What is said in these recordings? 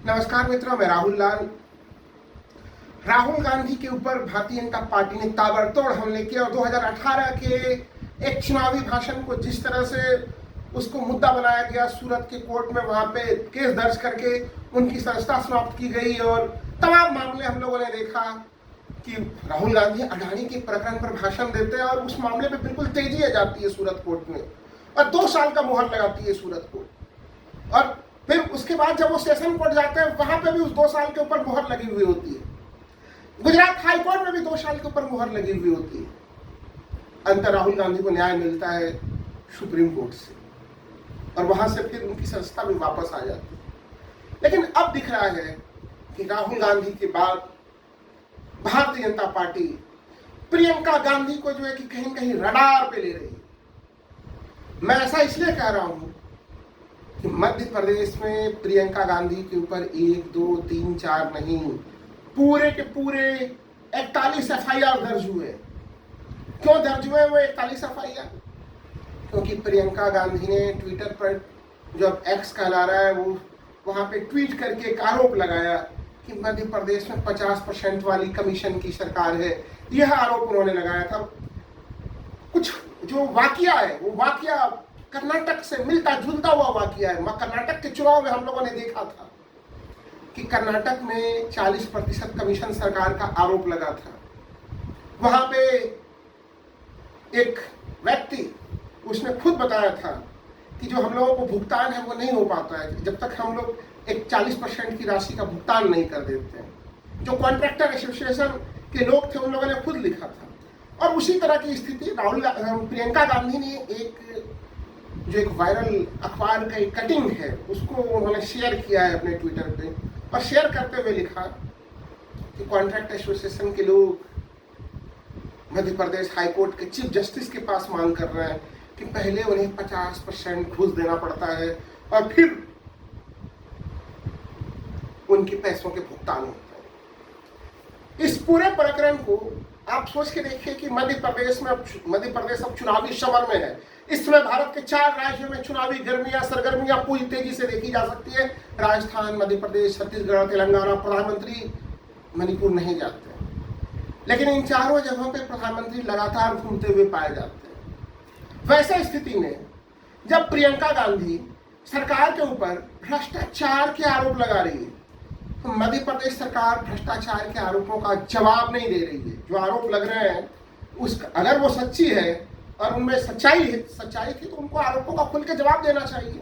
नमस्कार मित्रों, मैं राहुल लाल। राहुल गांधी के ऊपर भारतीय जनता पार्टी ने ताबड़तोड़ हमले किए और 2018 के एक चुनावी भाषण को जिस तरह से उसको मुद्दा बनाया गया, सूरत के कोर्ट में वहां पे केस दर्ज करके उनकी सदस्यता समाप्त की गई और तमाम मामले हम लोगों ने देखा कि राहुल गांधी अडानी के प्रकरण पर भाषण देते हैं और उस मामले में बिल्कुल तेजी आ जाती है सूरत कोर्ट में और 2 साल का मुहर लगाती है सूरत कोर्ट। और फिर उसके बाद जब वो सेशन कोर्ट जाते हैं वहां पे भी उस 2 साल के ऊपर मुहर लगी हुई होती है। गुजरात हाई कोर्ट में भी 2 साल के ऊपर मुहर लगी हुई होती है। अंतर राहुल गांधी को न्याय मिलता है सुप्रीम कोर्ट से और वहां से फिर उनकी सदस्यता भी वापस आ जाती है। लेकिन अब दिख रहा है कि राहुल गांधी के बाद भारतीय जनता पार्टी प्रियंका गांधी को जो है कि कहीं कहीं रडार पे ले रही है। मैं ऐसा इसलिए कह रहा हूं कि मध्य प्रदेश में प्रियंका गांधी के ऊपर 1, 2, 3, 4 नहीं, पूरे के पूरे 41 एफआईआर दर्ज हुए। क्यों दर्ज हुए वो 41 एफआईआर? क्योंकि प्रियंका गांधी ने ट्विटर पर, जो अब एक्स कहला रहा है, वो वहां पे ट्वीट करके एक आरोप लगाया कि मध्य प्रदेश में 50% वाली कमीशन की सरकार है। यह आरोप उन्होंने लगाया था। कुछ जो वाकया है वो वाकया कर्नाटक से मिलता जुलता हुआ वाकया है। कर्नाटक के चुनाव में हम लोगों ने देखा था कि कर्नाटक में 40% कमीशन सरकार का आरोप लगा था। वहां पे एक व्यक्ति, उसने खुद बताया था कि जो हम लोगों को भुगतान है वो नहीं हो पाता है जब तक हम लोग एक 40% की राशि का भुगतान नहीं कर देते हैं। जो कॉन्ट्रैक्टर एसोसिएशन के लोग थे उन लोगों ने खुद लिखा था। और उसी तरह की स्थिति प्रियंका गांधी ने एक वायरल अखबार का एक कटिंग है उसको उन्होंने शेयर किया है अपने ट्विटर पे और शेयर करते हुए लिखा कि कॉन्ट्रैक्ट एसोसिएशन के लोग मध्य प्रदेश हाई कोर्ट के चीफ जस्टिस के पास मांग कर रहे हैं कि पहले उन्हें 50% घूस देना पड़ता है और फिर उनके पैसों के भुगतान होते हैं। इस पूरे प्रकरण को आप सोच के देखिए कि मध्य प्रदेश अब चुनावी समर में है। इस समय भारत के 4 राज्यों में चुनावी सरगर्मियां पूरी तेजी से देखी जा सकती है। राजस्थान, मध्य प्रदेश, छत्तीसगढ़, तेलंगाना। प्रधानमंत्री मणिपुर नहीं जाते, लेकिन इन चारों जगहों पे प्रधानमंत्री लगातार घूमते हुए पाए जाते हैं। वैसे स्थिति में जब प्रियंका गांधी सरकार के ऊपर भ्रष्टाचार के आरोप लगा रही है तो मध्य प्रदेश सरकार भ्रष्टाचार के आरोपों का जवाब नहीं दे रही है। जो आरोप लग रहे हैं उसका अगर वो सच्ची है और उनमें सच्चाई थी तो उनको आरोपों का खुल के जवाब देना चाहिए।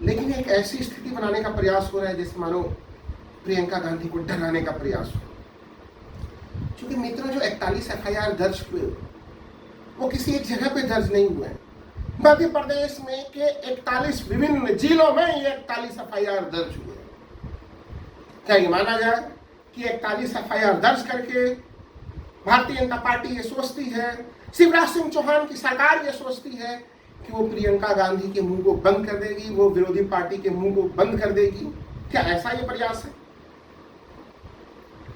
लेकिन एक ऐसी स्थिति बनाने का प्रयास हो रहा है जैसे मानो प्रियंका गांधी को डराने का प्रयास हो। क्योंकि मित्रों, जो 41 एफआईआर दर्ज हुए वो किसी एक जगह पे दर्ज नहीं हुए। मध्य प्रदेश में के 41 विभिन्न जिलों में ये 41 एफआईआर दर्ज हुए। क्या ये माना जाए कि 41 एफआईआर दर्ज करके भारतीय जनता पार्टी ये सोचती है, शिवराज सिंह चौहान की सरकार ये सोचती है कि वो प्रियंका गांधी के मुंह को बंद कर देगी, वो विरोधी पार्टी के मुंह को बंद कर देगी? क्या ऐसा ये प्रयास है?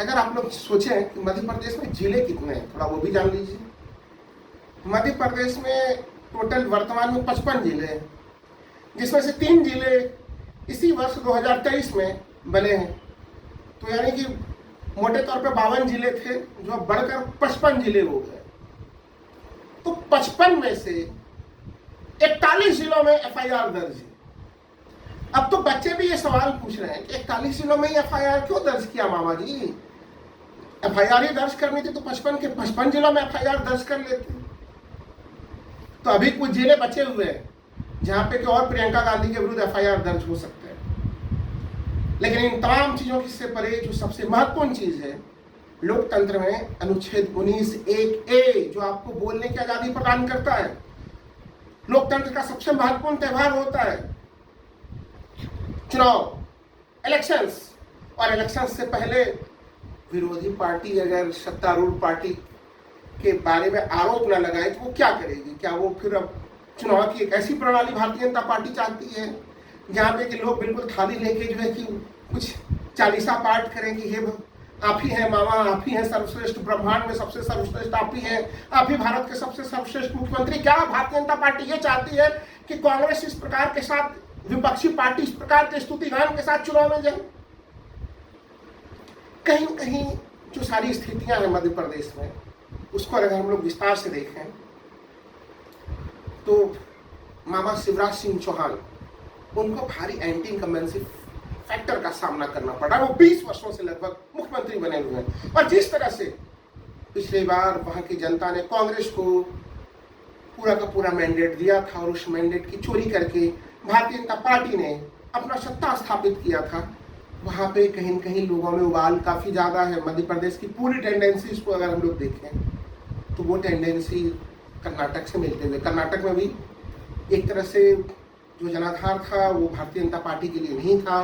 अगर आप लोग सोचें कि मध्य प्रदेश में जिले कितने हैं, थोड़ा वो भी जान लीजिए। मध्य प्रदेश में टोटल वर्तमान में 55 जिले हैं, जिसमें से 3 जिले इसी वर्ष 2023 में बने हैं। तो यानी कि मोटे तौर पे 52 जिले थे जो अब बढ़कर 55 जिले हो गए। तो 55 में से 41 जिलों में एफआईआर दर्ज है। अब तो बच्चे भी ये सवाल पूछ रहे हैं कि 41 जिलों में एफआईआर क्यों दर्ज किया मामा जी? एफआईआर ही दर्ज करनी थी तो 55 जिलों में एफआईआर दर्ज कर लेते। तो अभी कुछ जिले बचे हुए हैं जहां पे कि और प्रियंका गांधी के विरुद्ध एफआईआर दर्ज हो सकते हैं। लेकिन इन तमाम चीजों से परे जो सबसे महत्वपूर्ण चीज है लोकतंत्र में, अनुच्छेद 19(1)(a) जो आपको बोलने की आजादी प्रदान करता है। लोकतंत्र का सबसे महत्वपूर्ण त्यौहार होता है चुनाव, इलेक्शंस। और इलेक्शंस से पहले विरोधी पार्टी अगर सत्तारूढ़ पार्टी के बारे में आरोप न लगाए तो वो क्या करेगी? क्या वो फिर अब चुनाव की एक ऐसी प्रणाली भारतीय जनता पार्टी चाहती है जहाँ पे कि लोग बिल्कुल थाली लेके जो है कि कुछ चालीसा पाठ करें कि हे आप ही हैं मामा, आप ही हैं सर्वश्रेष्ठ, ब्रह्मांड में सबसे सर्वश्रेष्ठ आप ही हैं, आप ही भारत के सबसे सर्वश्रेष्ठ मुख्यमंत्री? क्या भारतीय जनता पार्टी ये चाहती है कि कांग्रेस इस प्रकार के साथ, विपक्षी पार्टी इस प्रकार के स्तुति गान के साथ चुनाव में जाए? कहीं न कहीं जो सारी स्थितियां हैं मध्य प्रदेश में, उसको अगर हम लोग विस्तार से देखें तो मामा शिवराज सिंह चौहान, उनको भारी एंटी इनकम्बेंसी फैक्टर का सामना करना पड़ा। वो 20 वर्षों से लगभग मुख्यमंत्री बने हुए हैं, और जिस तरह से पिछली बार वहां की जनता ने कांग्रेस को पूरा का पूरा मैंडेट दिया था और उस मैंडेट की चोरी करके भारतीय जनता पार्टी ने अपना सत्ता स्थापित किया था, वहां पे कहीं न कहीं लोगों में उबाल काफी ज्यादा है। मध्य प्रदेश की पूरी टेंडेंसीज को अगर हम लोग देखें तो वो टेंडेंसी कर्नाटक से मिलते हुए, कर्नाटक में भी एक तरह से जो जनाधार था वो भारतीय जनता पार्टी के लिए नहीं था,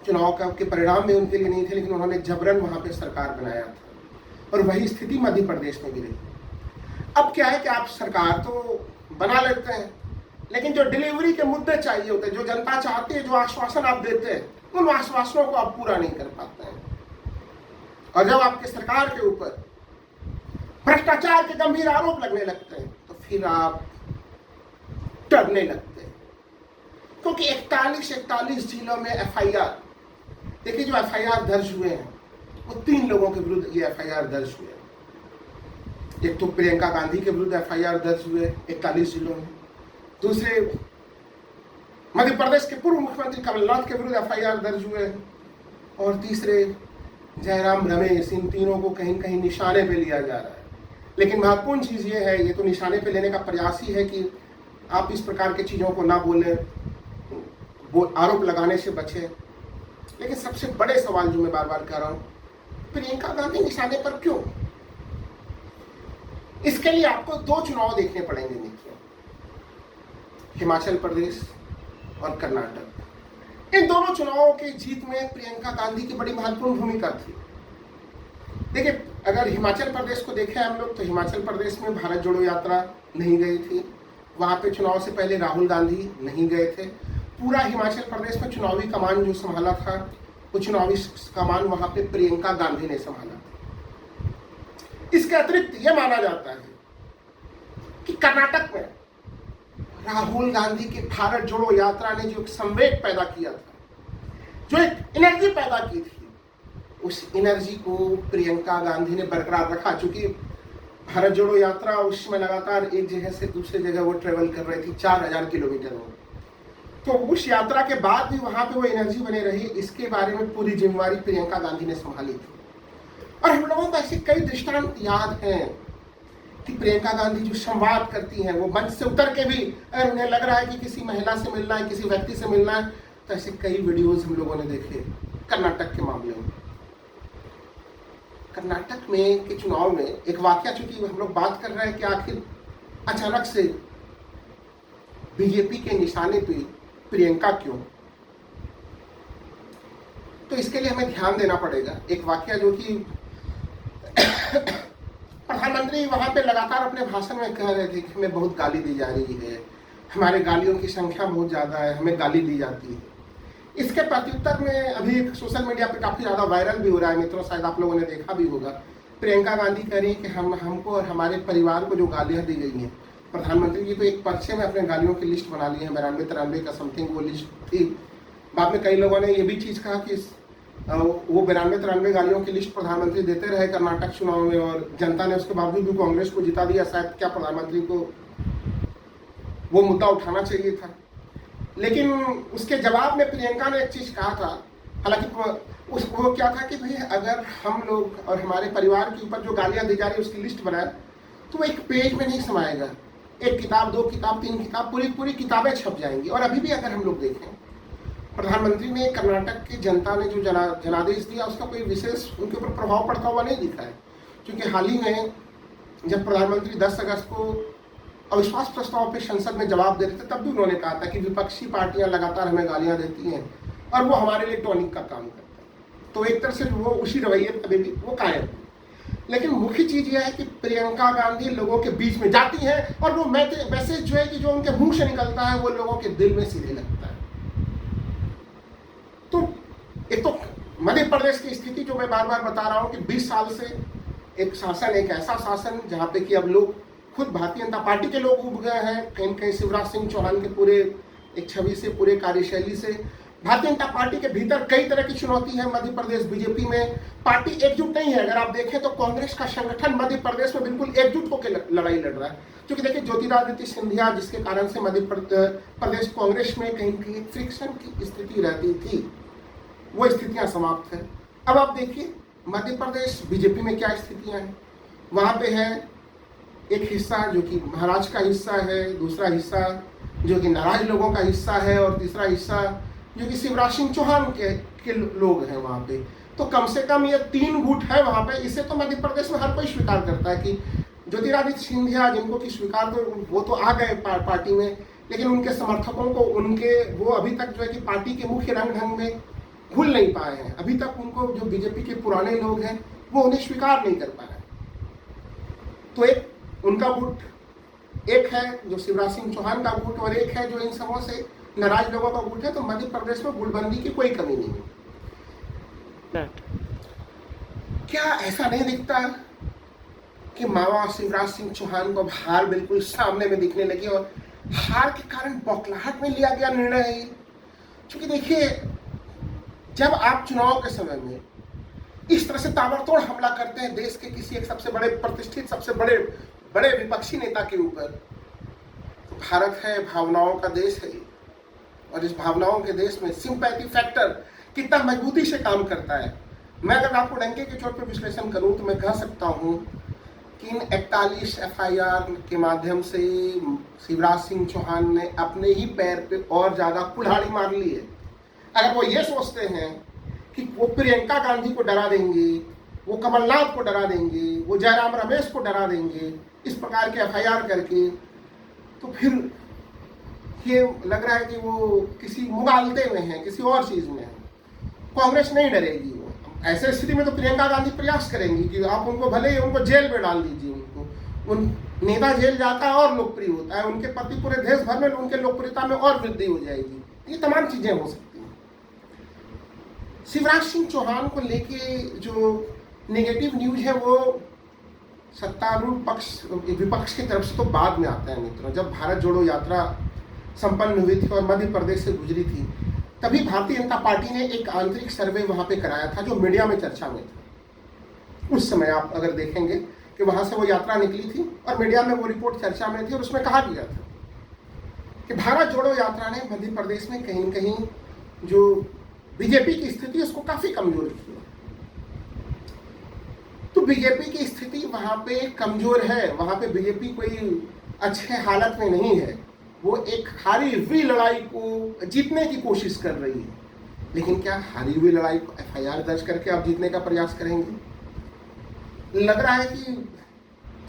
चुनाव के परिणाम भी उनके लिए नहीं थे, लेकिन उन्होंने जबरन वहां पे सरकार बनाया था, और वही स्थिति मध्य प्रदेश में भी रही। अब क्या है कि आप सरकार तो बना लेते हैं, लेकिन जो डिलीवरी के मुद्दे चाहिए होते हैं, जो जनता चाहती है, जो आश्वासन आप देते हैं, उन आश्वासनों को आप पूरा नहीं कर पाते हैं। और जब आपके सरकार के ऊपर भ्रष्टाचार के गंभीर आरोप लगने लगते हैं तो फिर आप डरने लगते हैं, क्योंकि 41 जिलों में एफआईआर, देखिए जो एफआईआर दर्ज हुए हैं वो 3 लोगों के विरुद्ध ये एफआईआर दर्ज हुए हैं। एक तो प्रियंका गांधी के विरुद्ध एफआईआर दर्ज हुए 41 जिलों में, दूसरे मध्य प्रदेश के पूर्व मुख्यमंत्री कमलनाथ के विरुद्ध एफआईआर दर्ज हुए हैं, और तीसरे जयराम रमेश। इन तीनों को कहीं कहीं निशाने पे लिया जा रहा है। लेकिन महत्वपूर्ण चीज ये है, ये तो निशाने पे लेने का प्रयास ही है कि आप इस प्रकार की चीजों को ना बोलें, वो आरोप लगाने से बचें। लेकिन सबसे बड़े सवाल जो मैं बार बार कह रहा हूं, प्रियंका गांधी निशाने पर क्यों? इसके लिए आपको 2 चुनाव देखने पड़ेंगे मित्रों, हिमाचल प्रदेश और कर्नाटक। इन दोनों चुनावों की जीत में प्रियंका गांधी की बड़ी महत्वपूर्ण भूमिका थी। देखिए, अगर हिमाचल प्रदेश को देखें हम लोग, तो हिमाचल प्रदेश में भारत जोड़ो यात्रा नहीं गई थी, वहां पे चुनाव से पहले राहुल गांधी नहीं गए थे। पूरा हिमाचल प्रदेश में चुनावी कमान जो संभाला था, वो चुनावी कमान वहां पे प्रियंका गांधी ने संभाला था। इसके अतिरिक्त ये माना जाता है कि कर्नाटक में राहुल गांधी की भारत जोड़ो यात्रा ने जो एक संवेग पैदा किया था, जो एक एनर्जी पैदा की थी, उस एनर्जी को प्रियंका गांधी ने बरकरार रखा। चूंकि भारत जोड़ो यात्रा उस समय लगातार एक जगह से दूसरी जगह वो ट्रेवल कर रही थी 4000 किलोमीटर में, तो उस यात्रा के बाद भी वहां पे वो एनर्जी बने रही, इसके बारे में पूरी जिम्मेवारी प्रियंका गांधी ने संभाली थी। और हम लोगों को ऐसे कई दृष्टांत याद हैं कि प्रियंका गांधी जो संवाद करती हैं, वो मंच से उतर के भी अगर उन्हें लग रहा है कि किसी महिला से मिलना है, किसी व्यक्ति से मिलना है, तो ऐसे कई वीडियोज हम लोगों ने देखे। कर्नाटक के मामले में, कर्नाटक में के चुनाव में एक वाकया, चूंकि हम लोग बात कर रहे हैं कि आखिर अचानक से बीजेपी के निशाने पे प्रियंका क्यों, तो इसके लिए हमें ध्यान देना पड़ेगा। एक वाकया जो कि प्रधानमंत्री वहां पे लगातार अपने भाषण में कह रहे थे कि हमें बहुत गाली दी जा रही है, हमारे गालियों की संख्या बहुत ज्यादा है, हमें गाली दी जाती है। इसके प्रत्युत्तर में अभी एक सोशल मीडिया पे काफी ज्यादा वायरल भी हो रहा है मित्रों, शायद आप लोगों ने देखा भी होगा। प्रियंका गांधी कह रही है कि हमको और हमारे परिवार को जो गालियां दी गई हैं, प्रधानमंत्री जी तो एक पर्चे में अपने गालियों की लिस्ट बना ली है, 92-93 का समथिंग वो लिस्ट थी। बाद में कई लोगों ने ये भी चीज कहा कि वो 92-93 गालियों की लिस्ट प्रधानमंत्री देते रहे कर्नाटक चुनाव में, और जनता ने उसके बावजूद भी कांग्रेस को जिता दिया। शायद क्या प्रधानमंत्री को वो मुद्दा उठाना चाहिए था। लेकिन उसके जवाब में प्रियंका ने एक चीज कहा था, हालांकि वो क्या था कि भाई अगर हम लोग और हमारे परिवार के ऊपर जो गालियां दी जा रही है उसकी लिस्ट बनाए तो वो एक पेज में नहीं समाएगा, एक किताब, 2 किताब, 3 किताब, पूरी किताबें छप जाएंगी। और अभी भी अगर हम लोग देखें, प्रधानमंत्री ने कर्नाटक की जनता ने जो जनादेश दिया उसका कोई विशेष उनके ऊपर प्रभाव पड़ता हुआ नहीं दिखा है। क्योंकि हाल ही में जब प्रधानमंत्री 10 अगस्त को अविश्वास प्रस्ताव पे संसद में जवाब दे रहे थे, तब भी उन्होंने कहा था कि विपक्षी पार्टियां लगातार हमें गालियां देती हैं और वो हमारे लिए टॉनिक का काम करते हैं। तो एक तरह से वो उसी रवैये पर अभी भी वो कायम है। लेकिन मुख्य चीज यह है कि प्रियंका गांधी लोगों के बीच में जाती है और वो मैसेज जो है कि जो उनके मुंह से निकलता है वो लोगों के दिल में सीधे लगता है। तो एक तो मध्य प्रदेश की स्थिति जो मैं बार बार बता रहा हूं कि 20 साल से एक शासन, एक ऐसा शासन जहां पे कि अब लोग खुद भारतीय जनता पार्टी के लोग उब गए हैं, कहीं कहीं शिवराज सिंह चौहान के पूरे एक छवि से, पूरे कार्यशैली से, भारतीय जनता पार्टी के भीतर कई तरह की चुनौती है। मध्य प्रदेश बीजेपी में पार्टी एकजुट नहीं है। अगर आप देखें तो कांग्रेस का संगठन मध्य प्रदेश में बिल्कुल एकजुट होकर लड़ाई लड़ रहा है। क्योंकि देखिए ज्योतिरादित्य सिंधिया जिसके कारण से मध्य प्रदेश कांग्रेस में कहीं कहीं फ्रिक्शन की स्थिति रहती थी, वो स्थितियां समाप्त है। अब आप देखिए मध्य प्रदेश बीजेपी में क्या स्थितियां हैं। वहां पे है एक हिस्सा जो कि महाराष्ट्र का हिस्सा है, दूसरा हिस्सा जो कि नाराज लोगों का हिस्सा है, और तीसरा हिस्सा जो कि शिवराज सिंह चौहान के लोग हैं वहाँ पे। तो कम से कम ये 3 गुट है वहाँ पे। इसे तो मध्य प्रदेश में हर कोई स्वीकार करता है कि ज्योतिरादित्य सिंधिया जिनको कि स्वीकार तो वो तो आ गए पार्टी में, लेकिन उनके समर्थकों को वो अभी तक जो है कि पार्टी के मुख्य रंग ढंग में घुल नहीं पाए हैं। अभी तक उनको जो बीजेपी के पुराने लोग हैं वो उन्हें स्वीकार नहीं कर पाए। तो एक उनका गुट एक है जो शिवराज सिंह चौहान का गुट, और एक है जो इन सबों से नाराज लोगों का गुट है। तो मध्य प्रदेश में गुटबंदी की कोई कमी नहीं है। क्या ऐसा नहीं दिखता कि मावा शिवराज सिंह चौहान को हार बिल्कुल सामने में दिखने लगी, और हार के कारण बौखलाहट में लिया गया निर्णय है। क्योंकि देखिए जब आप चुनाव के समय में इस तरह से ताबड़तोड़ हमला करते हैं देश के किसी एक सबसे बड़े प्रतिष्ठित, सबसे बड़े विपक्षी नेता के ऊपर, तो भारत है, भावनाओं का देश है, और इस भावनाओं के देश में सिंपैथी फैक्टर कितना मजबूती से काम करता है। मैं अगर आपको डंके के चोट पर विश्लेषण करूं तो मैं कह सकता हूं कि इन 41 FIR के माध्यम से शिवराज सिंह चौहान ने अपने ही पैर पे और ज्यादा कुल्हाड़ी मार ली है। अगर वो ये सोचते हैं कि वो प्रियंका गांधी को डरा देंगे, वो कमलनाथ को डरा देंगे, वो जयराम रमेश को डरा देंगे इस प्रकार के FIR करके, तो फिर ये लग रहा है कि वो किसी मुगालते में है, किसी और चीज में है। कांग्रेस नहीं डरेगी। वो ऐसे स्थिति में तो प्रियंका गांधी प्रयास करेंगी कि आप उनको भले ही उनको जेल में डाल दीजिए। उन नेता जेल जाता है और लोकप्रिय होता है, उनके प्रति पूरे देश भर में उनके लोकप्रियता में और वृद्धि हो जाएगी। ये तमाम चीजें हो सकती हैं। शिवराज सिंह चौहान को लेके जो नेगेटिव न्यूज है वो सत्तारूढ़ विपक्ष की तरफ से तो बाद में आता है मित्रों। जब भारत जोड़ो यात्रा संपन्न हुई थी और मध्य प्रदेश से गुजरी थी, तभी भारतीय जनता पार्टी ने एक आंतरिक सर्वे वहां पे कराया था जो मीडिया में चर्चा में था। उस समय आप अगर देखेंगे कि वहां से वो यात्रा निकली थी और मीडिया में वो रिपोर्ट चर्चा में थी, और उसमें कहा गया था कि भारत जोड़ो यात्रा ने मध्य प्रदेश में कहीं न कहीं जो बीजेपी की स्थिति उसको काफी कमजोर किया। तो बीजेपी की स्थिति वहां पे कमजोर है, वहां पे बीजेपी कोई अच्छे हालत में नहीं है। वो एक हारी हुई लड़ाई को जीतने की कोशिश कर रही है, लेकिन क्या हारी हुई लड़ाई को FIR दर्ज करके आप जीतने का प्रयास करेंगे? लग रहा है कि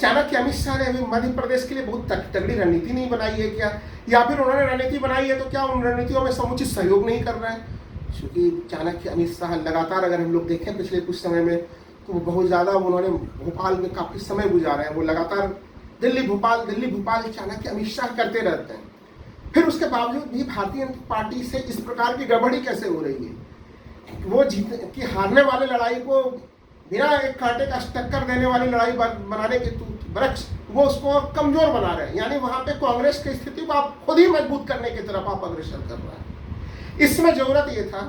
चाणक्य अमित शाह ने अभी मध्य प्रदेश के लिए बहुत तगड़ी रणनीति नहीं बनाई है क्या, या फिर उन्होंने रणनीति बनाई है तो क्या उन रणनीतियों में समुचित सहयोग नहीं कर रहे हैं? क्योंकि चाणक्य अमित शाह लगातार अगर हम लोग देखें पिछले कुछ समय में तो वो बहुत ज़्यादा उन्होंने भोपाल में काफ़ी समय गुजारा है। वो लगातार दिल्ली भोपाल चाणक्य अमित शाह करते रहते हैं। फिर उसके बावजूद भी भारतीय जनता पार्टी से इस प्रकार की गड़बड़ी कैसे हो रही है? वो जीत कि हारने वाले लड़ाई को बिना एक कांटे का टक्कर देने वाली लड़ाई बनाने के वृक्ष वो उसको कमजोर बना रहे हैं। यानी वहां पे कांग्रेस की स्थिति को आप खुद ही मजबूत करने की तरफ आप अग्रसर कर रहे हैं। इसमें जरूरत ये था,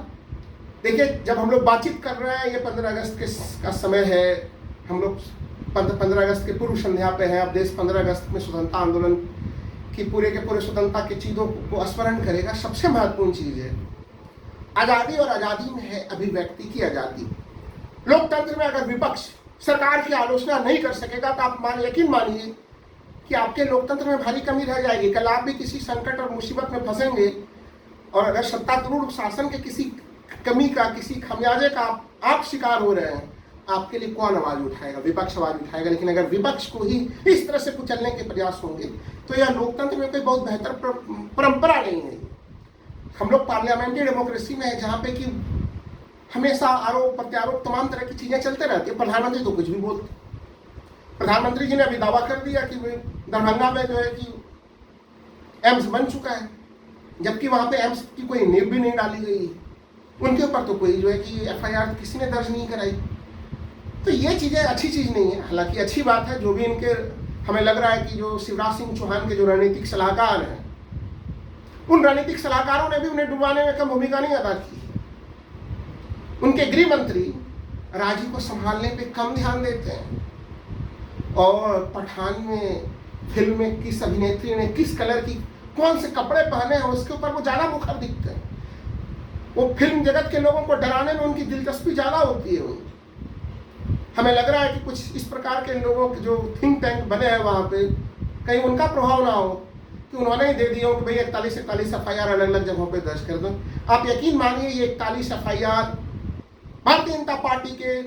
देखिए जब हम लोग बातचीत कर रहे हैं, ये 15 अगस्त का समय है, हम लोग 15 अगस्त के पूर्व संध्या पे हैं। अब देश 15 अगस्त में स्वतंत्रता आंदोलन की पूरे के पूरे स्वतंत्रता की चीजों को स्मरण करेगा। सबसे महत्वपूर्ण चीज है आजादी, और आजादी में है अभिव्यक्ति की आजादी। लोकतंत्र में अगर विपक्ष सरकार की आलोचना नहीं कर सकेगा तो आप यकीन मानिए कि आपके लोकतंत्र में भारी कमी रह जाएगी। कल आप भी किसी संकट और मुसीबत में फंसेंगे, और अगर सत्तारूढ़ शासन के किसी कमी का, किसी खमियाजे का आप शिकार हो रहे हैं, आपके लिए कौन आवाज उठाएगा? विपक्ष आवाज उठाएगा। लेकिन अगर विपक्ष को ही इस तरह से कुचलने के प्रयास होंगे तो यह लोकतंत्र में कोई बहुत बेहतर परंपरा नहीं है। हम लोग पार्लियामेंट्री डेमोक्रेसी में है जहाँ पे कि हमेशा आरोप प्रत्यारोप तमाम तरह की चीजें चलते रहती है। प्रधानमंत्री तो कुछ भी बोलते। प्रधानमंत्री जी ने अभी दावा कर दिया कि दरभंगा में जो है कि एम्स बन चुका है, जबकि वहां पे एम्स की कोई नींव भी नहीं डाली गई। उनके ऊपर तो कोई जो है कि FIR किसी ने दर्ज नहीं कराई। तो ये चीजें अच्छी चीज नहीं है। हालांकि अच्छी बात है जो भी इनके, हमें लग रहा है कि जो शिवराज सिंह चौहान के जो रणनीतिक सलाहकार हैं उन राजनीतिक सलाहकारों ने भी उन्हें डुबाने में कम भूमिका नहीं अदा की। उनके गृह मंत्री राजी को संभालने पे कम ध्यान देते हैं। और पठान में फिल्म में किस अभिनेत्री ने किस कलर की कौन से कपड़े पहने हैं उसके ऊपर वो ज्यादा मुखर दिखते हैं। वो फिल्म जगत के लोगों को डराने में उनकी दिलचस्पी ज्यादा होती है। हमें लग रहा है कि कुछ इस प्रकार के लोगों के जो थिंक टैंक बने हैं वहां पे, कहीं उनका प्रभाव ना हो कि उन्होंने ही दे दिया हो कि भाई 41 FIR अलग अलग जगहों पे दर्ज कर दो। आप यकीन मानिए ये 41 FIR भारतीय जनता पार्टी के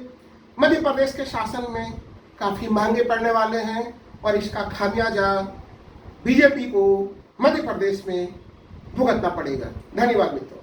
मध्य प्रदेश के शासन में काफी महंगे पड़ने वाले हैं और इसका खामियाजा बीजेपी को मध्य प्रदेश में भुगतना पड़ेगा। धन्यवाद मित्रों।